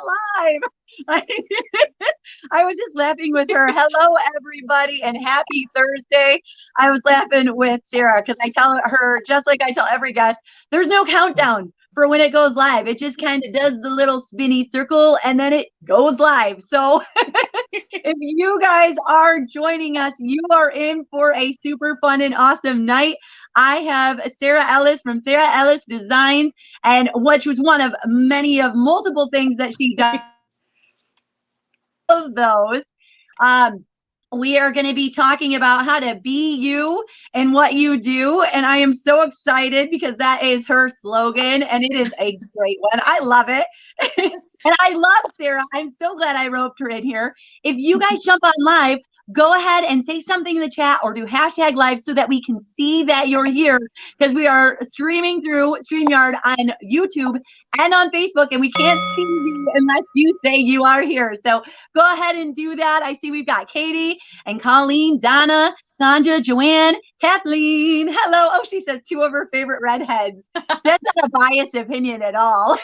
live. I was just laughing with her. Hello, everybody, and happy Thursday. I was laughing with Sara because I tell her, just like I tell every guest, there's no countdown for when it goes live. It just kind of does the little spinny circle and then it goes live. So if you guys are joining us, you are in for a super fun and awesome night. I have Sara Ellis from Sara Ellis Designs, and which was one of multiple things that she does. Of those. We are going to be talking about how to be you and what you do. And I am so excited because that is her slogan and it is a great one. I love it. And I love Sara. I'm so glad I roped her in here. If you guys jump on live, go ahead and say something in the chat or do hashtag live so that we can see that you're here, because we are streaming through StreamYard on YouTube and on Facebook, and we can't see you unless you say you are here. So go ahead and do that. I see we've got Katie and Colleen, Donna, Sandra, Joanne, Kathleen. Hello. Oh, she says two of her favorite redheads. That's not a biased opinion at all.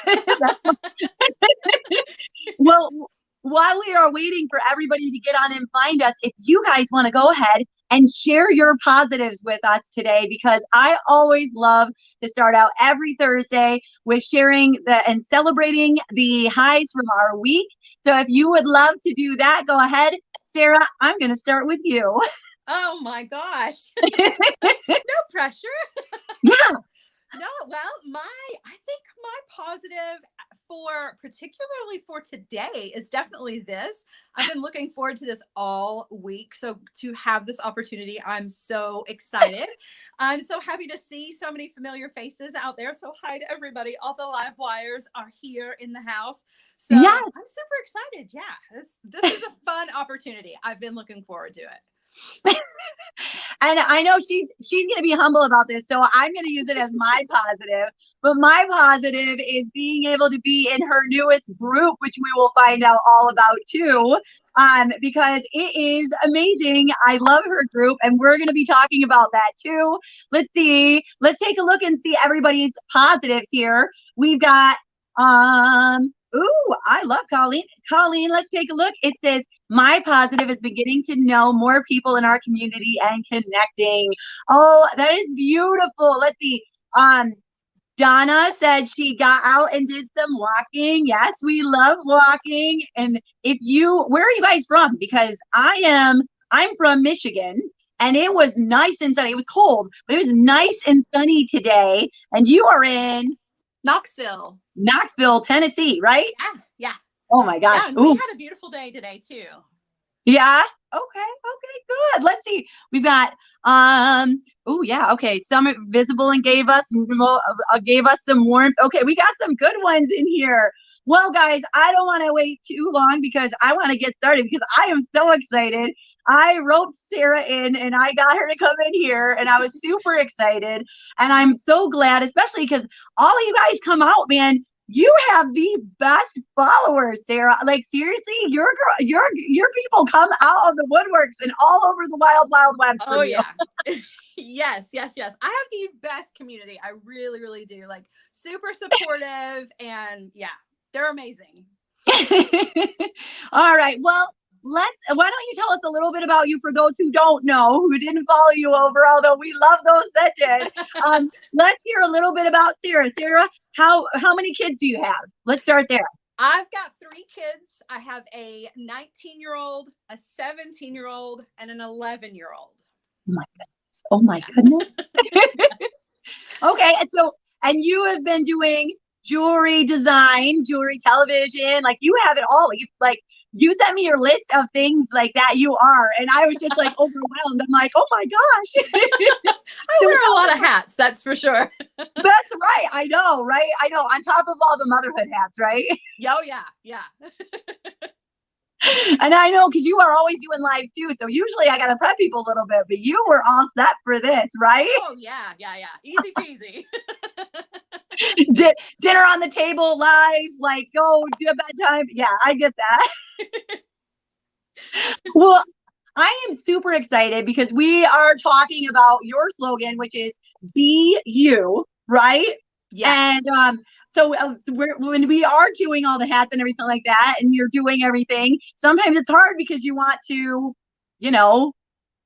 Well, while we are waiting for everybody to get on and find us, if you guys want to go ahead and share your positives with us today, because I always love to start out every Thursday with sharing and celebrating the highs from our week. So if you would love to do that, go ahead. Sara, I'm going to start with you. Oh my gosh. No pressure. Yeah. No, well, I think my positive particularly for today is definitely this. I've been looking forward to this all week. So to have this opportunity, I'm so excited. I'm so happy to see so many familiar faces out there. So hi to everybody. All the live wires are here in the house. So yes. I'm super excited. Yeah, this is a fun opportunity. I've been looking forward to it. And I know she's going to be humble about this, so I'm going to use it as my positive. But my positive is being able to be in her newest group, which we will find out all about too, because it is amazing. I love her group, and we're going to be talking about that too. Let's see. Let's take a look and see everybody's positives here. We've got ooh, I love Colleen. Colleen, let's take a look. It says, my positive is beginning to know more people in our community and connecting. Oh, that is beautiful. Let's see. Donna said she got out and did some walking. Yes, we love walking. And where are you guys from? Because I'm from Michigan, and it was nice and sunny. It was cold, but it was nice and sunny today. And you are in Knoxville, Tennessee, right? Yeah. Oh my gosh. Yeah, and we had a beautiful day today too. Yeah. Okay, good. Let's see. We've got oh yeah, okay. Summit Visible and gave us some warmth. Okay, we got some good ones in here. Well, guys, I don't want to wait too long because I want to get started because I am so excited. I roped Sara in and I got her to come in here, and I was super excited. And I'm so glad, especially because all of you guys come out, man. You have the best followers, Sara. Like seriously, your people come out of the woodworks and all over the wild web. Oh yeah. Yes. I have the best community. I really, really do. Like super supportive, and yeah, they're amazing. All right. Well, why don't you tell us a little bit about you for those who don't know, who didn't follow you over, although we love those that did. Let's hear a little bit about Sara. Sara, how many kids do you have? Let's start there. I've got 3 kids. I have a 19-year-old, a 17-year-old, and an 11-year-old. Oh my goodness. Okay. And you have been doing jewelry design, jewelry television, like you have it all. You sent me your list of things like that you are, and I was just like overwhelmed. I'm like, oh my gosh. I wear a lot of hats, that's for sure. That's right. I know, right? I know. On top of all the motherhood hats, right? Oh yeah. And I know because you are always doing live too. So usually I got to prep people a little bit, but you were all set for this, right? Oh yeah. Easy peasy. Dinner on the table live, like go do a bedtime. Yeah, I get that. Well, I am super excited because we are talking about your slogan, which is be you, right? Yes. And when we are doing all the hats and everything like that, and you're doing everything, sometimes it's hard because you want to, you know,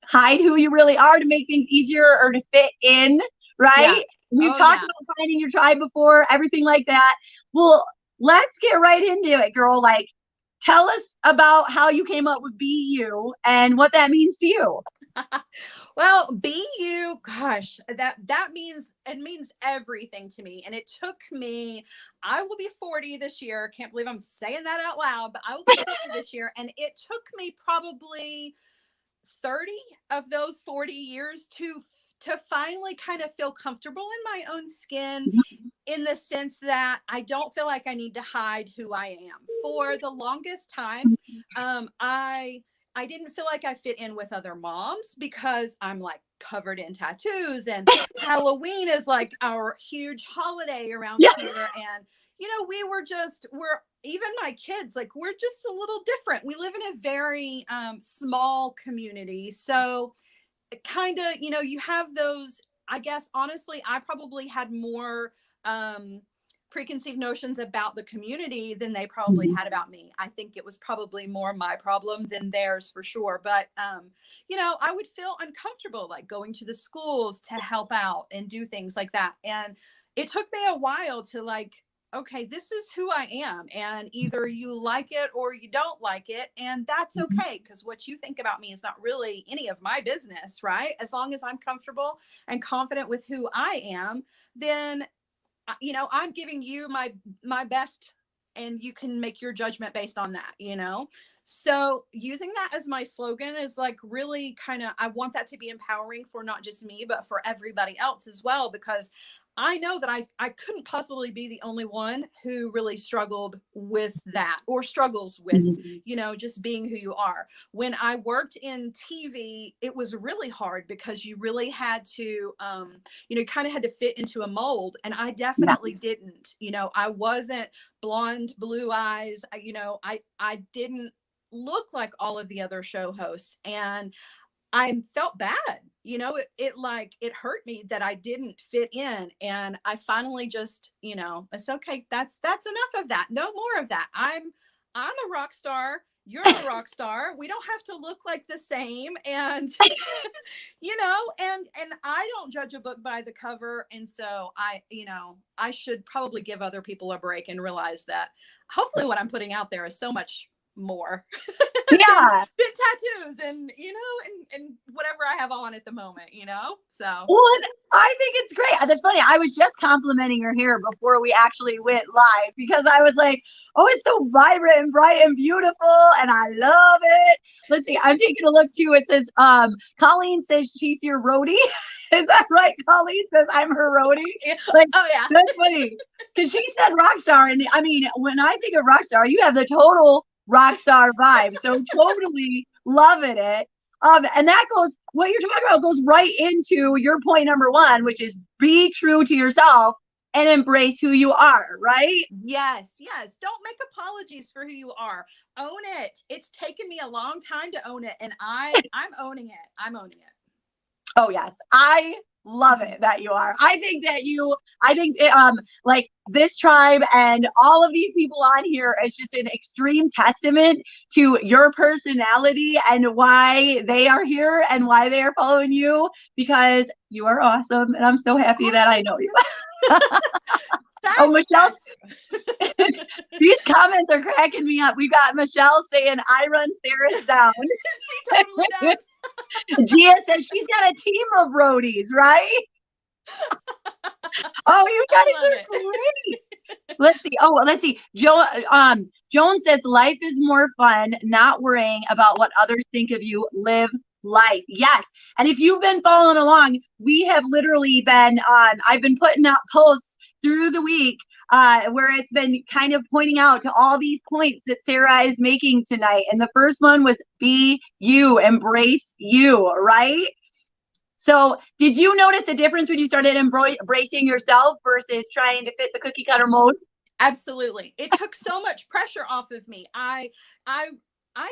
hide who you really are to make things easier or to fit in, Yeah. right? We've Oh, talked yeah. about finding your tribe before, everything like that. Well, let's get right into it, girl. Like, tell us about how you came up with Be You and what that means to you. Well, be you, gosh, that means it means everything to me. And it took me, I will be 40 this year. Can't believe I'm saying that out loud, but I will be 40 this year. And it took me probably 30 of those 40 years to finally kind of feel comfortable in my own skin, in the sense that I don't feel like I need to hide who I am. For the longest time, I didn't feel like I fit in with other moms because I'm like covered in tattoos, and Halloween is like our huge holiday around Yeah. here. And we're even my kids, like, we're just a little different. We live in a very small community, so kind of, you have those, I guess, honestly, I probably had more um preconceived notions about the community than they probably had about me. I think it was probably more my problem than theirs, for sure. But I would feel uncomfortable like going to the schools to help out and do things like that. And it took me a while to, like, okay, this is who I am. And either you like it or you don't like it. And that's okay. Because what you think about me is not really any of my business, right? As long as I'm comfortable and confident with who I am, then, I'm giving you my best, and you can make your judgment based on that. So using that as my slogan is like really kind of, I want that to be empowering for not just me, but for everybody else as well, because I know that I couldn't possibly be the only one who really struggled with that, or struggles with, just being who you are. When I worked in TV, it was really hard because you really had to, kind of had to fit into a mold. And I Yeah. definitely didn't. I wasn't blonde, blue eyes. I didn't look like all of the other show hosts. And I felt bad. It hurt me that I didn't fit in. And I finally just, it's okay. That's enough of that. No more of that. I'm a rock star. You're a rock star. We don't have to look like the same. And and I don't judge a book by the cover. And so I should probably give other people a break and realize that hopefully what I'm putting out there is so much more than, Yeah. tattoos and, and whatever I have on at the moment, so. Well, I think it's great. That's funny. I was just complimenting her hair before we actually went live because I was like, oh, it's so vibrant and bright and beautiful, and I love it. Let's see. I'm taking a look too. It says, Colleen says she's your roadie. Is that right? Colleen says I'm her roadie. Like, Oh yeah. that's funny. Because she said rock star. And I mean, when I think of rock star, you have the total rock star vibe. So totally loving it. And that goes, what you're talking about goes right into your point number one, which is be true to yourself and embrace who you are, right? Yes. Don't make apologies for who you are. Own it. It's taken me a long time to own it, and I'm owning it. I'm owning it. Oh yes, I love it that you are. I think like this tribe and all of these people on here is just an extreme testament to your personality and why they are here and why they are following you, because you are awesome and I'm so happy that I know you. Oh, Michelle, these comments are cracking me up. We got Michelle saying, I run Sarah's down. She totally does. Gia says she's got a team of roadies, right? Oh, you guys are great. Let's see. Oh, let's see. Joan says life is more fun not worrying about what others think of you. Live life. Yes. And if you've been following along, we have literally been I've been putting out posts through the week where it's been kind of pointing out to all these points that Sara is making tonight. And the first one was be you, embrace you, right? So did you notice a difference when you started embracing yourself versus trying to fit the cookie cutter mold? Absolutely. It took so much pressure off of me. I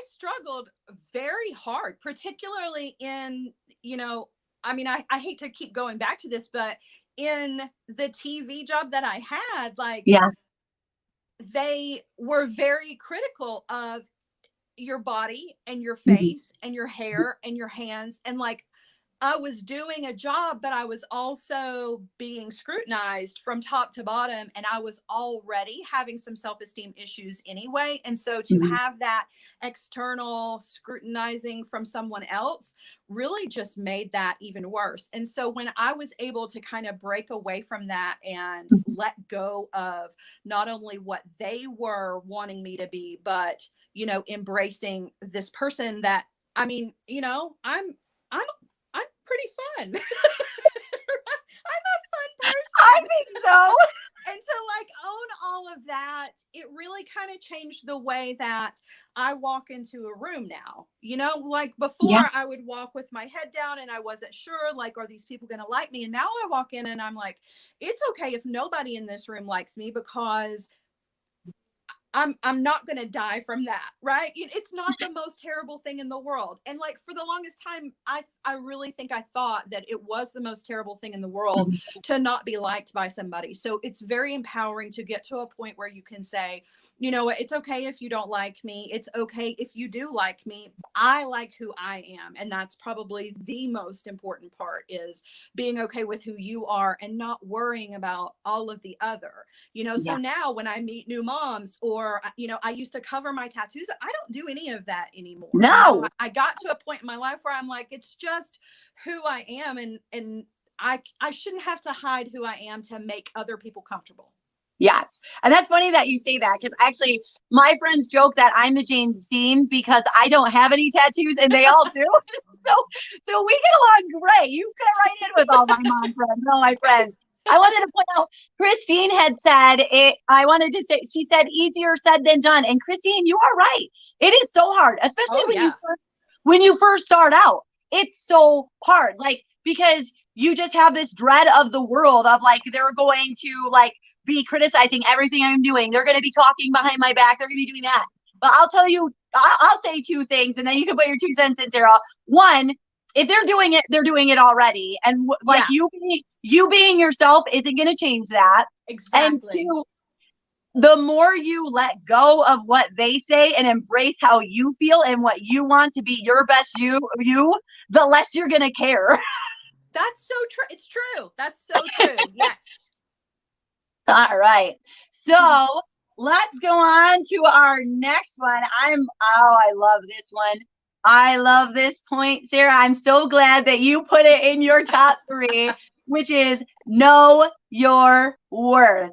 struggled very hard, particularly in, I hate to keep going back to this, but in the TV job that I had, like, Yeah. they were very critical of your body and your Mhm. face and your hair and your hands. And like, I was doing a job, but I was also being scrutinized from top to bottom. And I was already having some self esteem issues anyway. And so to Mhm. have that external scrutinizing from someone else really just made that even worse. And so when I was able to kind of break away from that and let go of not only what they were wanting me to be, but, embracing this person that, I mean, I'm I'm pretty fun. I'm a fun I person. think so. And to like own all of that, it really kind of changed the way that I walk into a room now. Like Yeah. before I would walk with my head down and I wasn't sure, like, are these people going to like me? And now I walk in and I'm like, it's okay if nobody in this room likes me, because I'm not going to die from that, right? It's not the most terrible thing in the world. And like for the longest time, I really think I thought that it was the most terrible thing in the world Mhm. to not be liked by somebody. So it's very empowering to get to a point where you can say, you know what, it's okay if you don't like me. It's okay if you do like me. I like who I am. And that's probably the most important part, is being okay with who you are and not worrying about all of the other. So Yeah. now when I meet new moms, or, I used to cover my tattoos, I don't do any of that anymore. No. I got to a point in my life where I'm like, it's just who I am. And I shouldn't have to hide who I am to make other people comfortable. Yes. And that's funny that you say that, because actually my friends joke that I'm the James Dean because I don't have any tattoos and they all do. so so we get along great. You fit right in with all my mom friends, all my friends. I wanted to point out, Christine had said it. I wanted to say, she said easier said than done. And Christine, you are right. It is so hard, especially Oh yeah. when you first start out. It's so hard. Like, because you just have this dread of the world of like, they're going to like be criticizing everything I'm doing. They're going to be talking behind my back. They're going to be doing that. But I'll tell you, I'll say two things, and then you can put your 2 cents in, Sarah. One, if they're doing it, they're doing it already, and like Yeah, you being yourself isn't going to change that. And exactly. two, the more you let go of what they say and embrace how you feel and what you want to be your best you, the less you're going to care. That's so true. It's true. That's so true. Yes. All right. So let's go on to our next one. I love this one. I love this point, Sarah. I'm so glad that you put it in your top 3, which is know your worth.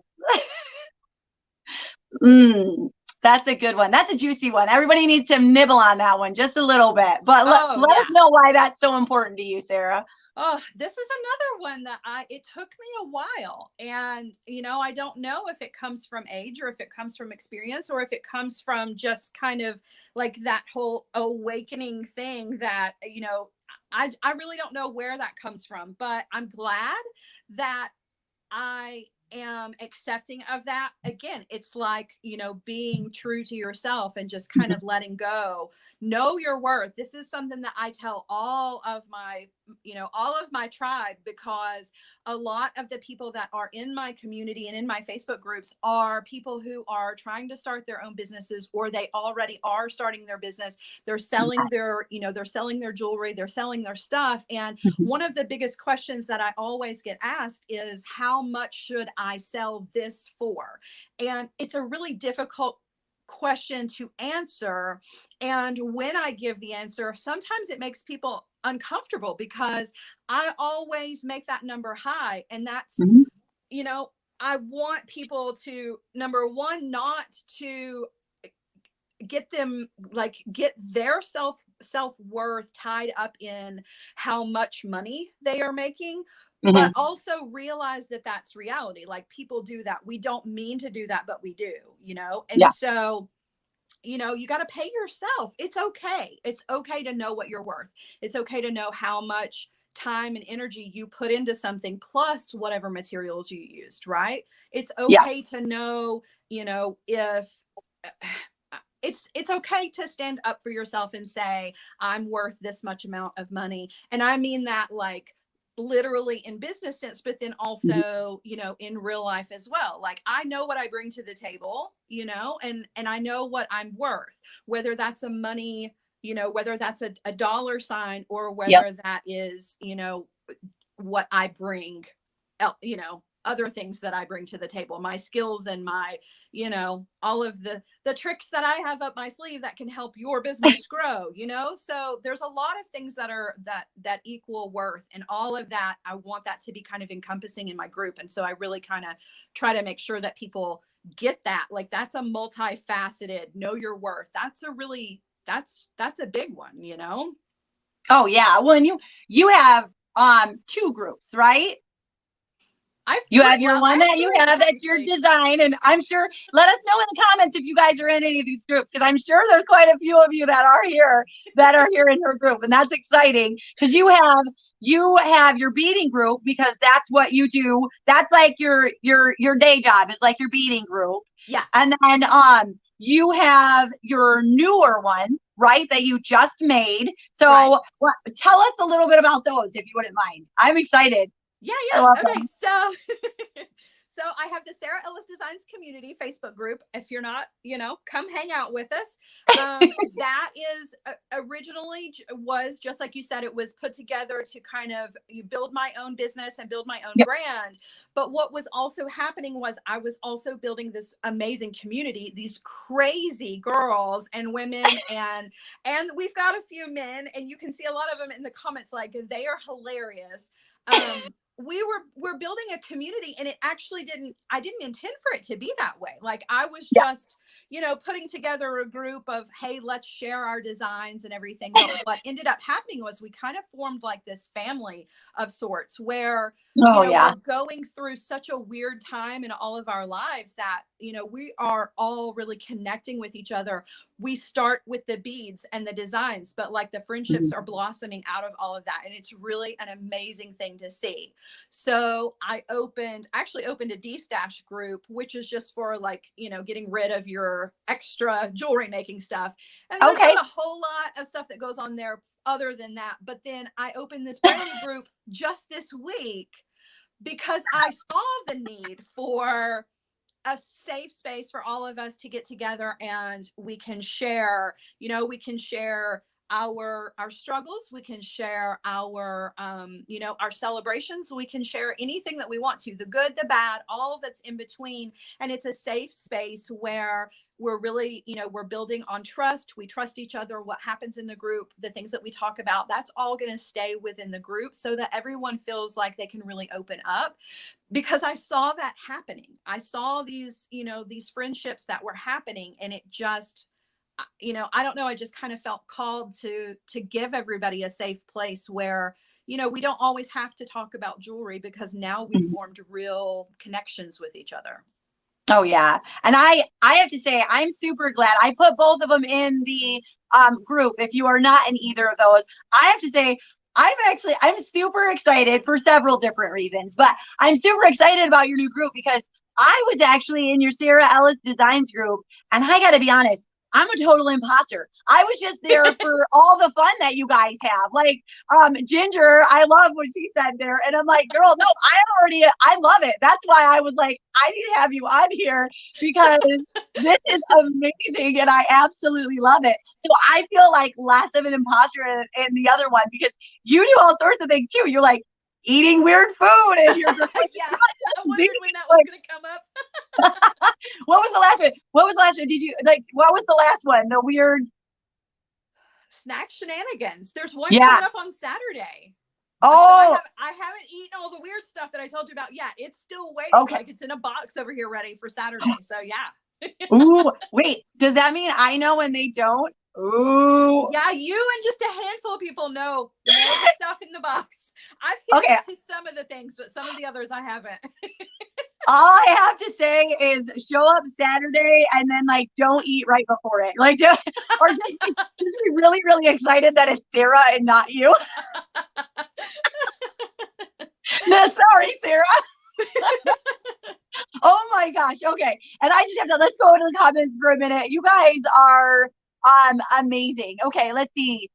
That's a good one. That's a juicy one. Everybody needs to nibble on that one just a little bit. But Oh let us yeah. know why that's so important to you, Sarah. Oh, this is another one that it took me a while. And, I don't know if it comes from age, or if it comes from experience, or if it comes from just kind of like that whole awakening thing that, I really don't know where that comes from, but I'm glad that I am accepting of that. Again, it's like, being true to yourself and just kind of letting go. Know your worth. This is something that I tell all of my tribe, because a lot of the people that are in my community and in my Facebook groups are people who are trying to start their own businesses, or they already are starting their business. They're selling they're selling their jewelry, they're selling their stuff. And one of the biggest questions that I always get asked is, how much should I sell this for? And it's a really difficult question to answer. And when I give the answer, sometimes it makes people uncomfortable, because I always make that number high. And that's, Mhm. I want people to, number one, not to get their self-worth tied up in how much money they are making, but Mhm. also realize that that's reality. Like, people do that. We don't mean to do that, but we do. And Yeah. so, you got to pay yourself. It's okay. It's okay to know what you're worth. It's okay to know how much time and energy you put into something, plus whatever materials you used, right? It's Yeah. okay to know, if it's okay to stand up for yourself and say, I'm worth this much amount of money. And I mean that, like, literally in business sense, but then also, you know, in real life as well. Like I know what I bring to the table, you know, and I know what I'm worth, whether that's a money, you know, whether that's a dollar sign or Yep. whether that is, you know, what I bring, you know, other things that I bring to the table, my skills and my, you know, all of the tricks that I have up my sleeve that can help your business grow, you know? So there's a lot of things that are that equal worth, and all of that. I want that to be kind of encompassing in my group. And so I really kind of try to make sure that people get that. Like that's a multifaceted, know your worth. That's a really, that's a big one, you know? Oh yeah. Well, and you have two groups, right? I have You three. have your Well, I one have that you three have, that's your technically. design. And I'm sure, let us know in the comments if you guys are in any of these groups, because I'm sure there's quite a few of you that are here in her group. And that's exciting because you have your beading group, because that's what you do. That's like your day job is like your beading group. Yeah. And then you have your newer one, right, that you just made. So Right. tell us a little bit about those, if you wouldn't mind. I'm excited. Yeah, I love yeah. Okay, them. so so I have the Sara Ellis Designs community Facebook group. If you're not, you know, come hang out with us. That is originally was just like you said, it was put together to kind of build my own business and build my own Yep. brand. But what was also happening was I was also building this amazing community, these crazy girls and women, and we've got a few men, and you can see a lot of them in the comments. Like they are hilarious. We're building a community, and it actually I didn't intend for it to be that way. Like I was Yeah. just, you know, putting together a group of, hey, let's share our designs and everything. But what ended up happening was we kind of formed like this family of sorts where, you Oh know, yeah. we're going through such a weird time in all of our lives that, you know, we are all really connecting with each other. We start with the beads and the designs, but like the friendships are blossoming out of all of that. And it's really an amazing thing to see. So I actually opened a D-stash group, which is just for like, you know, getting rid of your extra jewelry making stuff. And there's Okay. not a whole lot of stuff that goes on there other than that. But then I opened this brand new group just this week because I saw the need for a safe space for all of us to get together, and we can share, you know, we can share our struggles, we can share our you know, our celebrations, we can share anything that we want to, the good, the bad, all that's in between. And it's a safe space where we're really, you know, we're building on trust. We trust each other. What happens in the group, the things that we talk about, that's all going to stay within the group so that everyone feels like they can really open up. Because I saw that happening. I saw these, you know, these friendships that were happening, and it just, you know, I don't know, I just kind of felt called to give everybody a safe place where, you know, we don't always have to talk about jewelry, because now we've formed real connections with each other. Oh yeah. And I have to say, I'm super glad I put both of them in the group. If you are not in either of those, I have to say, I'm super excited for several different reasons, but I'm super excited about your new group because I was actually in your Sara Ellis Designs group, and I got to be honest, I'm a total imposter. I was just there for all the fun that you guys have. Like Ginger, I love what she said there. And I'm like, girl, no, I love it. That's why I was like, I need to have you on here because this is amazing and I absolutely love it. So I feel like less of an imposter in the other one because you do all sorts of things too. You're like eating weird food and you're just like, Yeah, I wondered when that was going to come up. What was the last one? What was the last one? Did you like, what was the last one? The weird snack shenanigans. There's one yeah. coming up on Saturday. Oh, So I haven't eaten all the weird stuff that I told you about yet. It's still waiting. okay. Like it's in a box over here ready for Saturday. So yeah. Ooh, wait, does that mean I know when they don't? Ooh. Yeah, you and just a handful of people know the stuff in the box. I've hit to some of the things, but some of the others I haven't. All I have to say is show up Saturday and then like don't eat right before it. Like or just be really, really excited that it's Sara and not you. No, sorry, Sara. Oh my gosh. Okay. And I just have to, let's go into the comments for a minute. You guys are amazing. Okay, let's see.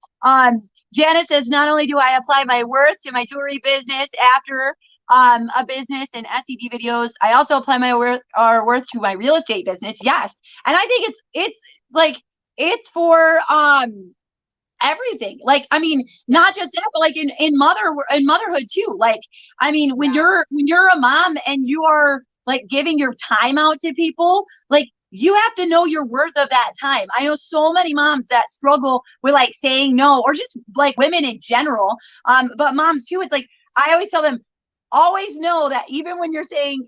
Janice says, not only do I apply my worth to my jewelry business after a business and SED videos, I also apply my worth to my real estate business. Yes. And I think it's like, it's for everything. Like, I mean, not just that, but like in motherhood too. Like, I mean, when you're a mom and you are like giving your time out to people, like, you have to know your worth of that time. I know so many moms that struggle with like saying no, or just like women in general. But moms too, it's like, I always tell them, always know that even when you're saying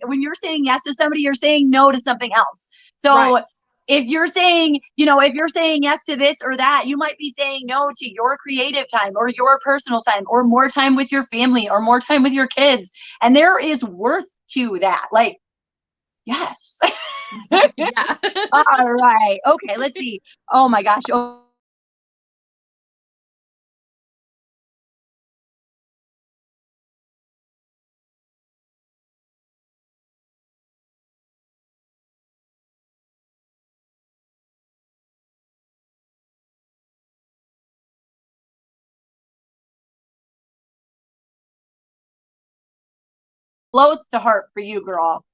yes to somebody, you're saying no to something else. So if you're saying, if you're saying yes to this or that, you might be saying no to your creative time or your personal time or more time with your family or more time with your kids. And there is worth to that. Like, yes. Yeah. All right. Okay. Let's see. Oh my gosh. Oh, close to heart for you, girl.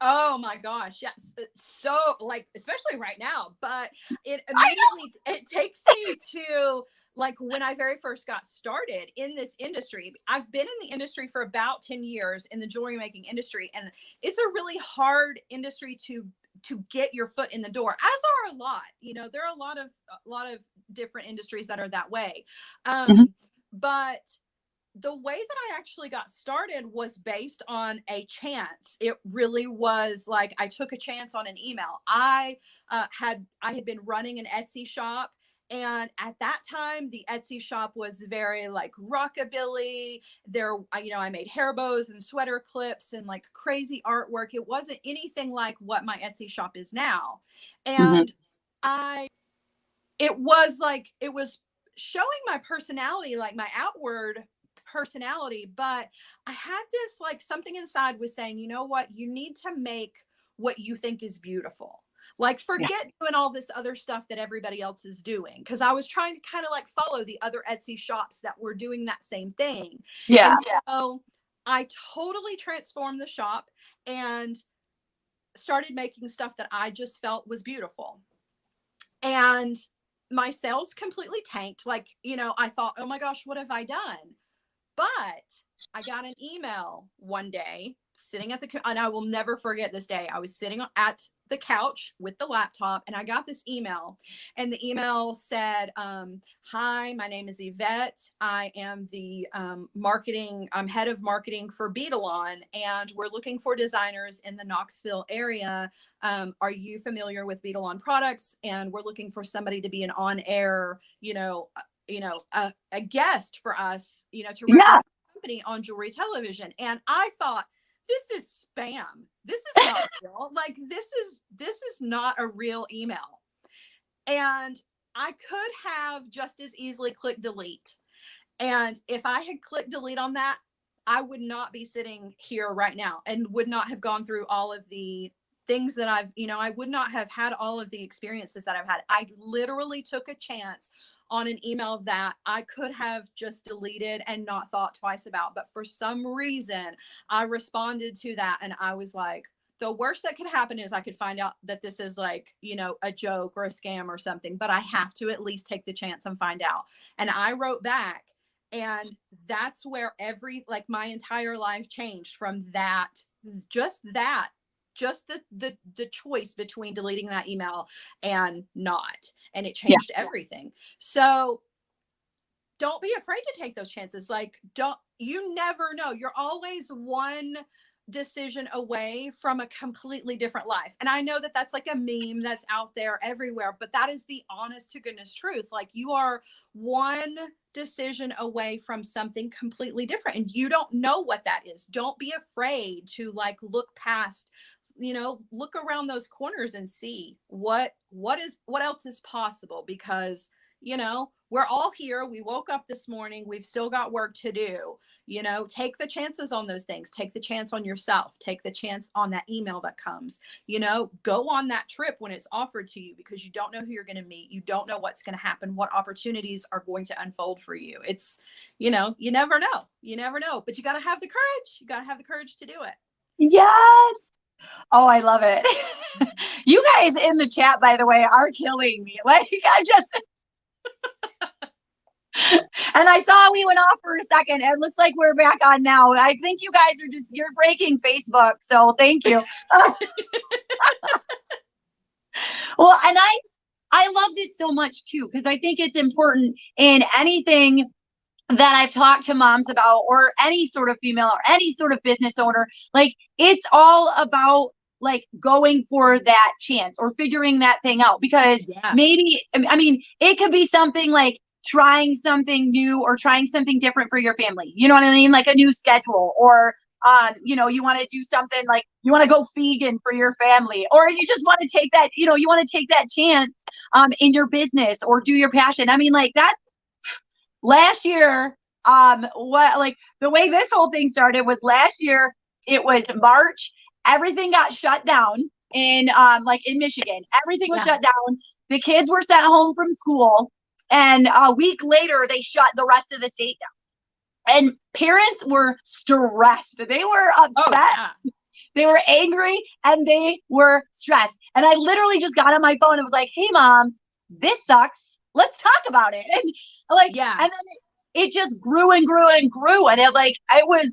Oh my gosh, yes. So like, especially right now, but it amazingly, it takes me to like when I very first got started in this industry. I've been in the industry for about 10 years in the jewelry making industry, and it's a really hard industry to get your foot in the door, as are a lot, there are a lot of different industries that are that way. Mhm. But the way that I actually got started was based on a chance. It really was like I took a chance on an email. I had been running an Etsy shop, and at that time the Etsy shop was very like rockabilly. There, I made hair bows and sweater clips and like crazy artwork. It wasn't anything like what my Etsy shop is now, Mhm. and it was showing my personality, like my outward personality, but I had this like something inside was saying, you know what, you need to make what you think is beautiful. Like, Yeah. forget doing all this other stuff that everybody else is doing, because I was trying to kind of like follow the other Etsy shops that were doing that same thing. Yeah. And so I totally transformed the shop and started making stuff that I just felt was beautiful. And my sales completely tanked. Like, I thought, oh my gosh, what have I done? But I got an email one day sitting at and I will never forget this day. I was sitting at the couch with the laptop, and I got this email, and the email said, hi, my name is Yvette. I am the I'm head of marketing for Beadalon, and we're looking for designers in the Knoxville area. Are you familiar with Beadalon products? And we're looking for somebody to be an on-air, a guest for us, to Yeah. represent the company on jewelry television. And I thought, this is spam. This is not real. Like, this is not a real email. And I could have just as easily clicked delete. And if I had clicked delete on that, I would not be sitting here right now and would not have gone through all of the things that I would not have had all of the experiences that I've had. I literally took a chance on an email that I could have just deleted and not thought twice about. But for some reason, I responded to that, and I was like, the worst that could happen is I could find out that this is like, a joke or a scam or something, but I have to at least take the chance and find out. And I wrote back, and that's where my entire life changed from that, just the choice between deleting that email and not, and it Yeah. changed everything. So don't be afraid to take those chances. Like, you never know. You're always one decision away from a completely different life. And I know that that's like a meme that's out there everywhere, but that is the honest to goodness truth. Like, you are one decision away from something completely different, and you don't know what that is. Don't be afraid to like look past, look around those corners and see what else is possible, because we're all here. We woke up this morning. We've still got work to do. Take the chances on those things. Take the chance on yourself. Take the chance on that email that comes. Go on that trip when it's offered to you, because you don't know who you're going to meet. You don't know what's going to happen, what opportunities are going to unfold for you. It's, you never know. You never know, but you got to have the courage. You got to have the courage to do it. Yes. Oh, I love it. You guys in the chat, by the way, are killing me. Like, I just, and I saw we went off for a second. It looks like we're back on now. I think you guys are you're breaking Facebook. So thank you. Well, and I love this so much too, because I think it's important in anything that I've talked to moms about, or any sort of female or any sort of business owner. Like, it's all about like going for that chance or figuring that thing out, because maybe, I mean, it could be something like trying something new or trying something different for your family. You know what I mean? Like a new schedule, or you want to do something like you want to go vegan for your family, or you just want to take that, you want to take that chance in your business or do your passion. I mean, like that last year, like the way this whole thing started was last year, it was March, everything got shut down in like in Michigan, everything was shut down. The kids were sent home from school, and a week later they shut the rest of the state down. And parents were stressed. They were upset. They were angry, and they were stressed. And I literally just got on my phone and was like, hey moms, this sucks. Let's talk about it. And like, and then it just grew and grew and grew. And I was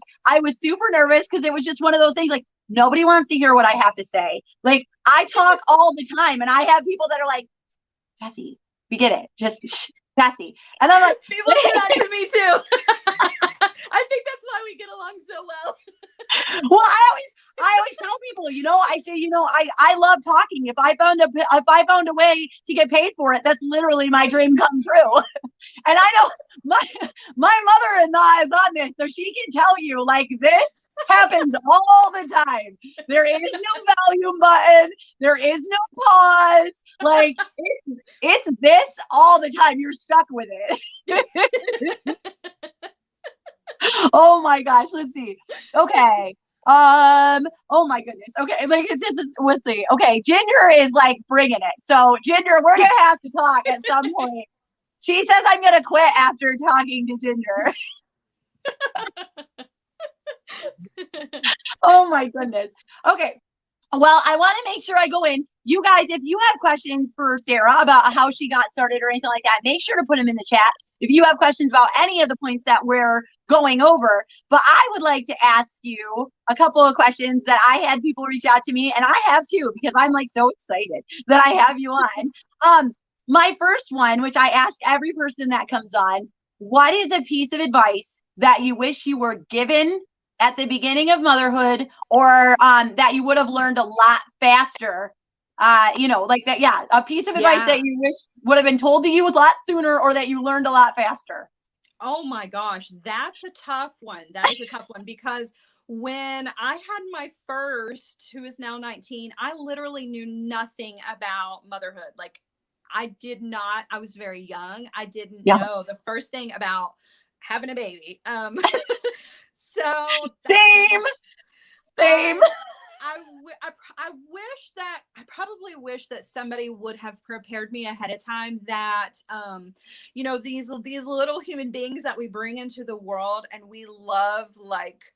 super nervous, because it was just one of those things, like, nobody wants to hear what I have to say. Like, I talk all the time, and I have people that are like, Jessie, we get it. Just Jessie. And I'm like, people do that to me too. I think that's why we get along so well. Well, I always tell people, I say, I love talking. If I found a way to get paid for it, that's literally my dream come true. And I know my mother-in-law is on this, so she can tell you, like, this happens all the time. There is no volume button. There is no pause. Like, it's this all the time. You're stuck with it. Oh my gosh. Let's see. Okay. Oh my goodness. Okay. Like, it's just, let's see. Okay. Ginger is like bringing it. So Ginger, we're going to have to talk at some point. She says I'm going to quit after talking to Ginger. Oh my goodness. Okay. Well, I want to make sure I go in. You guys, if you have questions for Sara about how she got started or anything like that, make sure to put them in the chat. If you have questions about any of the points that we're going over, but I would like to ask you a couple of questions that I had people reach out to me, and I have too, because I'm like so excited that I have you on. My first one, which I ask every person that comes on, what is a piece of advice that you wish you were given at the beginning of motherhood, or that you would have learned a lot faster? Like that. Yeah. A piece of advice that you wish would have been told to you a lot sooner, or that you learned a lot faster. Oh my gosh. That's a tough one. That is a tough one, because when I had my first, who is now 19, I literally knew nothing about motherhood. Like, I was very young. I didn't know the first thing about having a baby. So same. I probably wish that somebody would have prepared me ahead of time, that, these little human beings that we bring into the world and we love like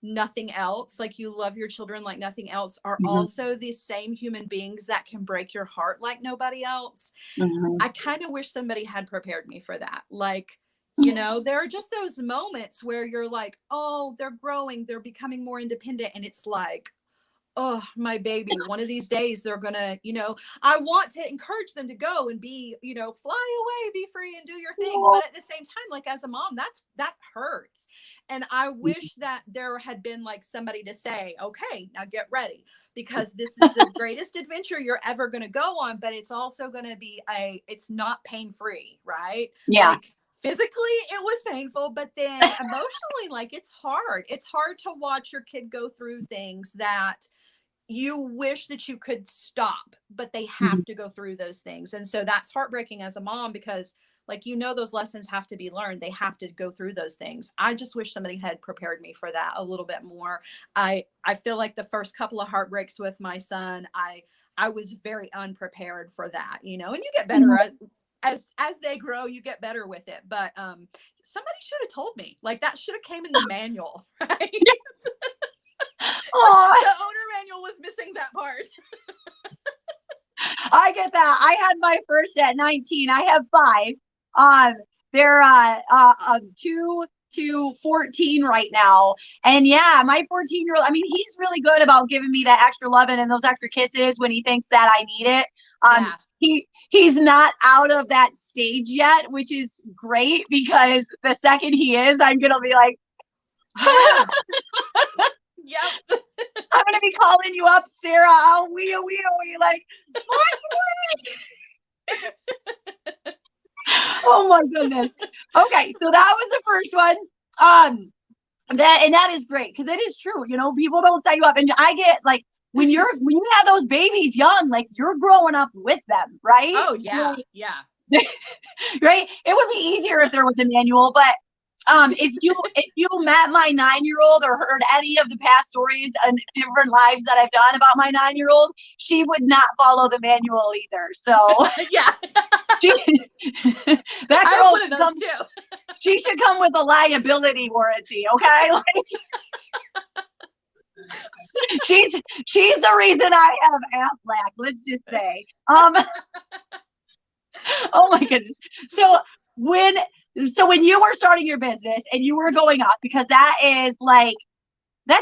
nothing else, like you love your children like nothing else, are also these same human beings that can break your heart like nobody else. I kind of wish somebody had prepared me for that. Like, there are just those moments where you're like, oh, they're growing, they're becoming more independent. And it's like, oh, my baby, one of these days they're gonna, I want to encourage them to go and be, fly away, be free and do your thing. But at the same time, like, as a mom, that hurts. And I wish that there had been like somebody to say, okay, now get ready, because this is the greatest adventure you're ever going to go on. But it's also going to be it's not pain-free, right? Yeah. Like, physically it was painful, but then emotionally, like, it's hard to watch your kid go through things that you wish that you could stop, but they have to go through those things. And so that's heartbreaking as a mom, because like, those lessons have to be learned. They have to go through those things. I just wish somebody had prepared me for that a little bit more. I feel like the first couple of heartbreaks with my son, I was very unprepared for that, and you get better as they grow, you get better with it. But somebody should have told me, like, that should have came in the manual, right? The owner manual was missing that part. I get that. I had my first at 19. I have 5. They're 2 to 14 right now. And yeah, my 14-year-old, I mean, he's really good about giving me that extra loving and those extra kisses when he thinks that I need it. He's not out of that stage yet, which is great, because the second he is, I'm gonna be like, yep. I'm gonna be calling you up, Sara. I'll wheel. You're like, what? Oh my goodness. Okay, so that was the first one. That is great, because it is true. People don't set you up, and I get like, when you have those babies young, like, you're growing up with them, right? Oh yeah, yeah. Right. It would be easier if there was a manual, but if you met my 9-year-old or heard any of the past stories and different lives that I've done about my 9-year-old, she would not follow the manual either. So yeah, that girl she should come with a liability warranty. Okay. She's the reason I have Aflac, let's just say. Oh my goodness. So when you were starting your business and you were going up, because that's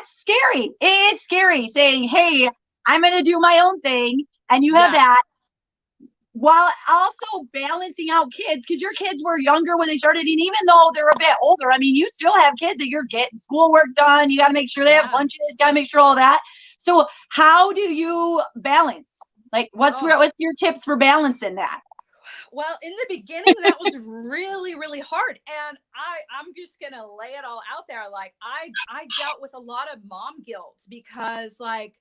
scary. It is scary saying, hey, I'm going to do my own thing. And you have that, while also balancing out kids, because your kids were younger when they started. And even though they're a bit older, I mean, you still have kids that you're getting schoolwork done. You got to make sure they have lunches, got to make sure all that. So how do you balance? Like, what's your tips for balancing that? Well, in the beginning, that was really, really hard. And I'm just going to lay it all out there. Like, I dealt with a lot of mom guilt, because like,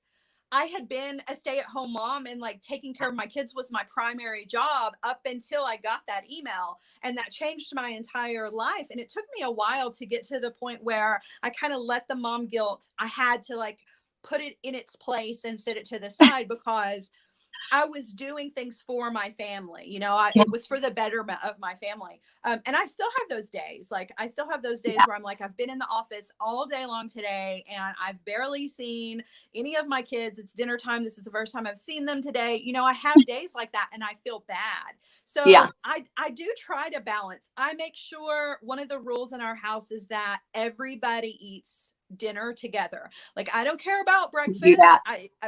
I had been a stay-at-home mom, and like, taking care of my kids was my primary job up until I got that email, and that changed my entire life. And it took me a while to get to the point where I kind of let the mom guilt, I had to like put it in its place and set it to the side, because I was doing things for my family. It was for the betterment of my family. And I still have those days. Like, I still have those days where I'm like, I've been in the office all day long today, and I've barely seen any of my kids. It's dinner time. This is the first time I've seen them today. I have days like that, and I feel bad. So I do try to balance. I make sure one of the rules in our house is that everybody eats dinner together. Like, I don't care about breakfast.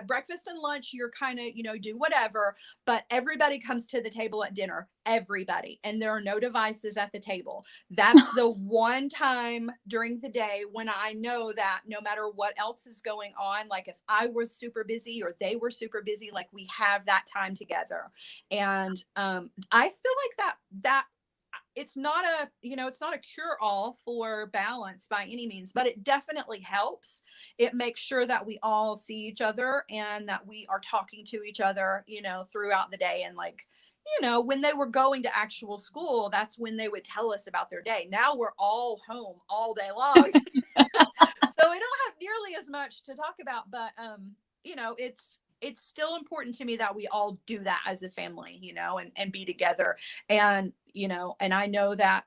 Breakfast and lunch, you're kind of, do whatever, but everybody comes to the table at dinner, everybody. And there are no devices at the table. That's the one time during the day when I know that no matter what else is going on, like if I was super busy or they were super busy, like we have that time together. And I feel like that it's not a cure-all for balance by any means, but it definitely helps. It makes sure that we all see each other and that we are talking to each other, throughout the day. And like, when they were going to actual school, that's when they would tell us about their day. Now we're all home all day long. So we don't have nearly as much to talk about, but it's still important to me that we all do that as a family, and be together. And, and I know that,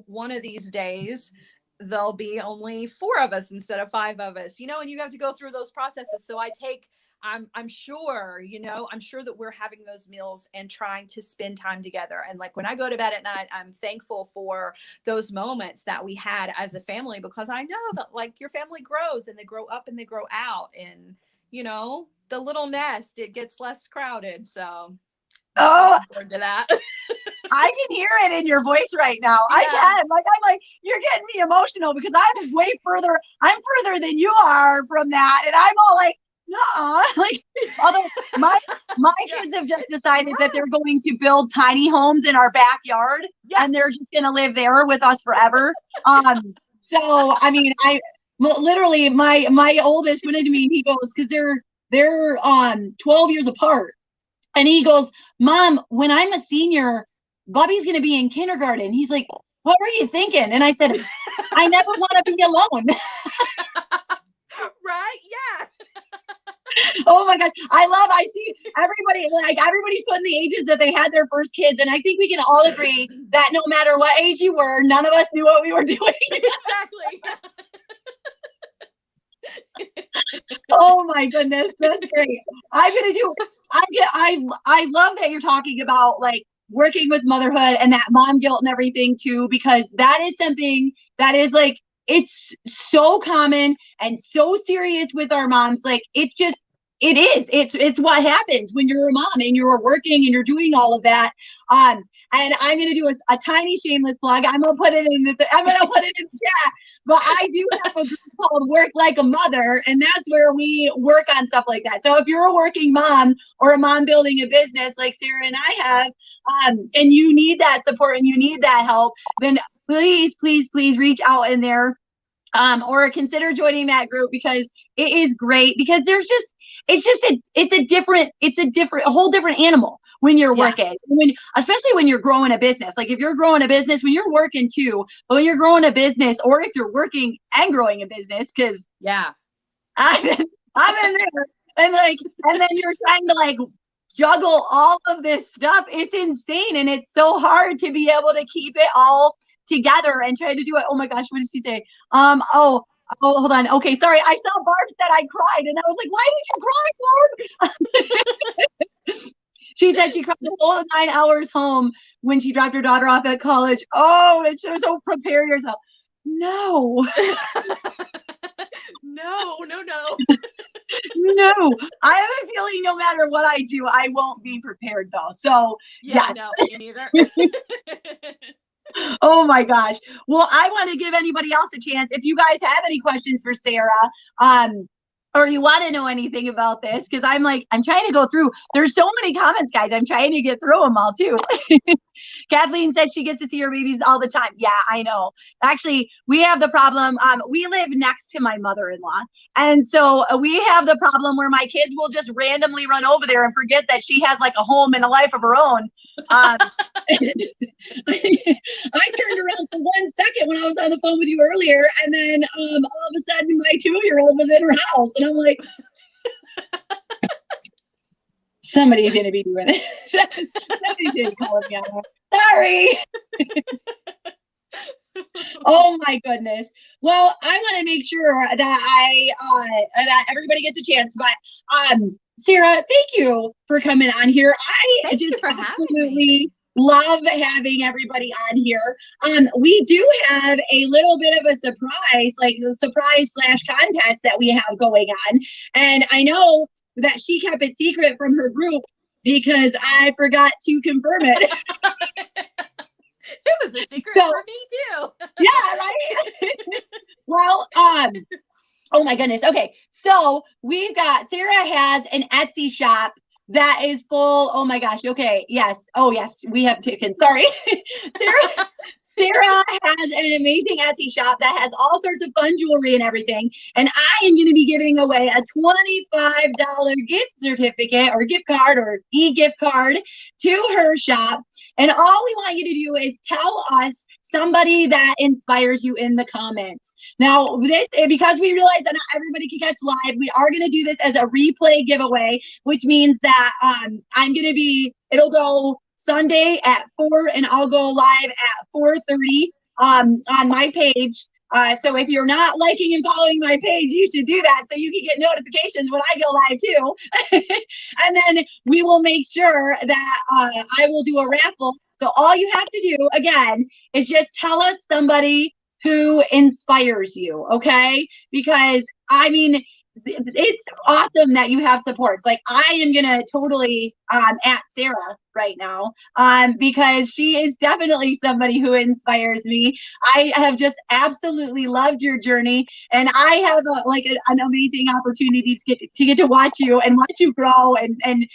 one of these days there'll be only 4 of us instead of 5 of us, and you have to go through those processes. So I'm sure that we're having those meals and trying to spend time together. And like, when I go to bed at night, I'm thankful for those moments that we had as a family, because I know that like your family grows and they grow up and they grow out, and, the little nest, it gets less crowded. So I'm looking forward to that. I can hear it in your voice right now. Yeah. I can. Like, I'm like, you're getting me emotional, because I'm further than you are from that. And I'm all like, no, like, although my kids have just decided that they're going to build tiny homes in our backyard, and they're just going to live there with us forever. So, I mean, literally my oldest went into me and he goes, because they're 12 years apart. And he goes, Mom, when I'm a senior, Bubby's going to be in kindergarten. He's like, what were you thinking? And I said, I never want to be alone. Right? Yeah. Oh my gosh. I see everybody's putting the ages that they had their first kids. And I think we can all agree that no matter what age you were, none of us knew what we were doing. Exactly. Oh my goodness. That's great. I love that you're talking about like working with motherhood and that mom guilt and everything too, because that is something that is like, it's so common and so serious with our moms. Like it's what happens when you're a mom and you're working and you're doing all of that. And I'm going to do a tiny shameless plug. I'm going to put it in the chat, but I do have a group called Work Like a Mother, and that's where we work on stuff like that. So if you're a working mom or a mom building a business like Sara and I have, and you need that support and you need that help, then please, please, please reach out in there. Or consider joining that group, because it is great, because it's a whole different animal when you're working, especially when you're growing a business. Like if you're growing a business, when you're working too, but when you're growing a business, or if you're working and growing a business, because I'm in there, and then you're trying to like juggle all of this stuff. It's insane, and it's so hard to be able to keep it all together and try to do it. Oh my gosh, what did she say? Oh, hold on. Okay, sorry. I saw Barb said I cried, and I was like, why did you cry, Barb? She said she cried the whole 9 hours home when she dropped her daughter off at college. Oh, and she was so prepare yourself. No. No. No. I have a feeling no matter what I do, I won't be prepared though. So yes. No, me neither. Oh my gosh. Well, I want to give anybody else a chance. If you guys have any questions for Sara, or you want to know anything about this, because I'm trying to go through. There's so many comments, guys. I'm trying to get through them all too. Kathleen said she gets to see her babies all the time. Yeah, I know. Actually, we have the problem. We live next to my mother-in-law. And so we have the problem where my kids will just randomly run over there and forget that she has like a home and a life of her own. I turned around for 1 second when I was on the phone with you earlier. And then all of a sudden my 2-year-old was in her house. And I'm like, somebody's going to be doing it. Somebody's going to call me out. Sorry. Oh my goodness. Well, I want to make sure that that everybody gets a chance. But Sara, thank you for coming on here. I just absolutely love having everybody on here. We do have a little bit of a surprise, like the surprise/contest that we have going on. And I know that she kept it secret from her group because I forgot to confirm it. It was a secret for me too. Yeah, right. Well, oh my goodness. Okay, so we've got Sara has an Etsy shop that is full. Oh my gosh. Okay. Yes. Oh yes, we have chickens. Sorry, Sara has an amazing Etsy shop that has all sorts of fun jewelry and everything. And I am going to be giving away a $25 gift certificate or gift card or e-gift card to her shop. And all we want you to do is tell us somebody that inspires you in the comments. Now, because we realize that not everybody can catch live, we are going to do this as a replay giveaway, which means that it'll go Sunday at 4 and I'll go live at 4:30 on my page. So if you're not liking and following my page, you should do that so you can get notifications when I go live too. And then we will make sure that I will do a raffle. So all you have to do, again, is just tell us somebody who inspires you, okay? Because, I mean, it's awesome that you have supports. Like I am gonna totally at Sara right now because she is definitely somebody who inspires me. I have just absolutely loved your journey, and I have an amazing opportunity to get to watch you and watch you grow and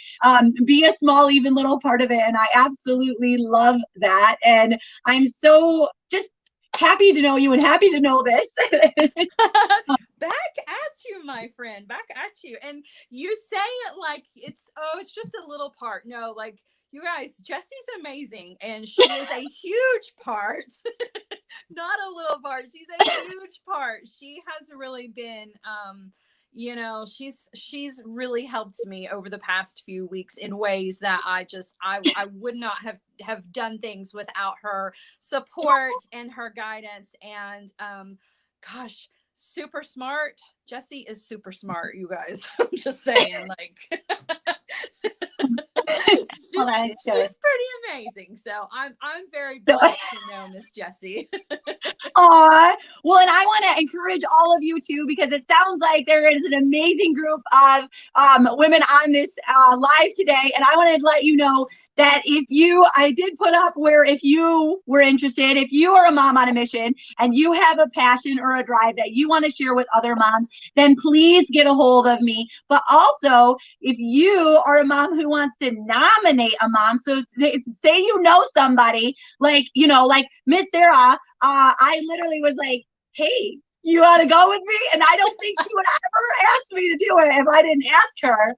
be a small, even little part of it. And I absolutely love that. And I'm so just happy to know you and happy to know this. Back at you, my friend, back at you. And you say it like it's just a little part. No, like, you guys, Jesse's amazing, and she is a huge part. Not a little part, she's a huge part. She has really been she's really helped me over the past few weeks in ways that I would not have done things without her support and her guidance. And gosh, super smart. Jessie is super smart, you guys. I'm just saying, like, she's pretty amazing. So I'm very blessed to know Miss Jessie. Aw. Well, and I want to encourage all of you too, because it sounds like there is an amazing group of women on this live today. And I wanted to let you know that I did put up where if you were interested, if you are a mom on a mission and you have a passion or a drive that you want to share with other moms, then please get a hold of me. But also, if you are a mom who wants to nominate a mom, so say you know somebody, like Miss Sara, I literally was like, hey, you want to go with me? And I don't think she would ever ask me to do it if I didn't ask her.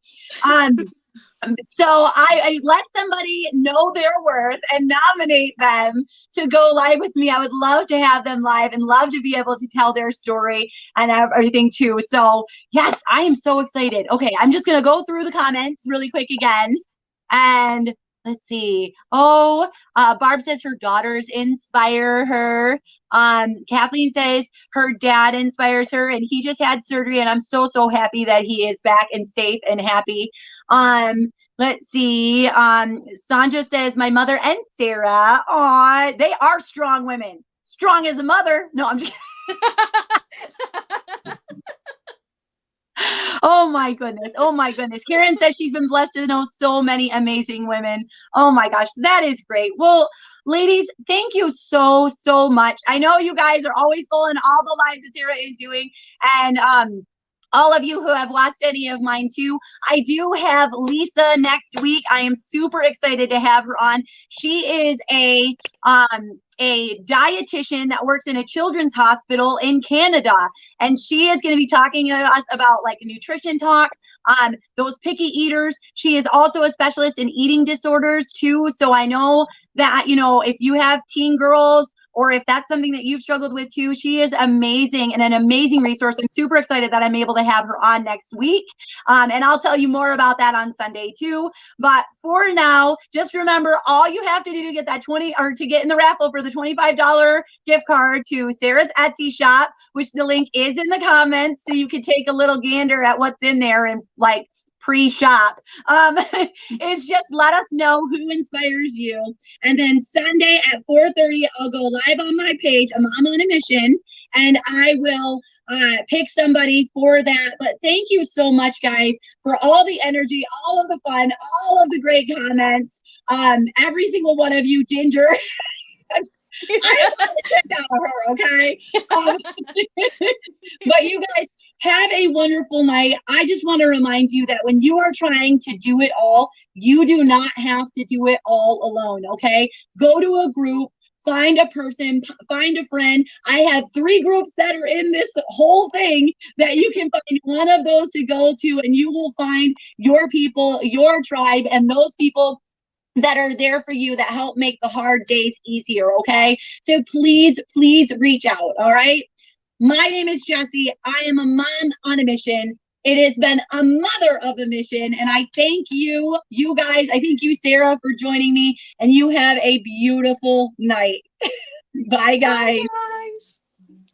So I let somebody know their worth and nominate them to go live with me. I would love to have them live and love to be able to tell their story and everything too. So yes, I am so excited. Okay, I'm just going to go through the comments really quick again. And let's see. Oh, Barb says her daughters inspire her. Kathleen says her dad inspires her, and he just had surgery, and I'm so happy that he is back and safe and happy. Let's see. Sandra says my mother and Sara. Aw, they are strong women. Strong as a mother. No, I'm just Oh my goodness. Oh my goodness. Karen says she's been blessed to know so many amazing women. Oh my gosh, that is great. Well, ladies, thank you so much. I know you guys are always following all the lives that Sara is doing, and all of you who have watched any of mine too. I do have Lisa next week. I am super excited to have her on. She is a dietitian that works in a children's hospital in Canada, and she is going to be talking to us about like nutrition talk, those picky eaters. She is also a specialist in eating disorders too. So I know that, if you have teen girls, or if that's something that you've struggled with too, she is amazing and an amazing resource. I'm super excited that I'm able to have her on next week. And I'll tell you more about that on Sunday too. But for now, just remember, all you have to do to get that to get in the raffle for the $25 gift card to Sara's Etsy shop, which the link is in the comments, so you can take a little gander at what's in there and like pre-shop, is just let us know who inspires you. And then Sunday at 4:30, I'll go live on my page, A Mom on a Mission, and I will pick somebody for that. But thank you so much, guys, for all the energy, all of the fun, all of the great comments. Every single one of you, Ginger. I love the shit out of her, okay? But you guys, have a wonderful night. I just want to remind you that when you are trying to do it all, you do not have to do it all alone, okay? Go to a group, find a person, find a friend. I have 3 groups that are in this whole thing that you can find one of those to go to, and you will find your people, your tribe, and those people that are there for you, that help make the hard days easier, okay? So please reach out, all right? My name is Jessie. I am a mom on a mission. It has been a mother of a mission, and I thank you guys. I thank you, Sara, for joining me, and you have a beautiful night. Bye, guys. Bye, guys.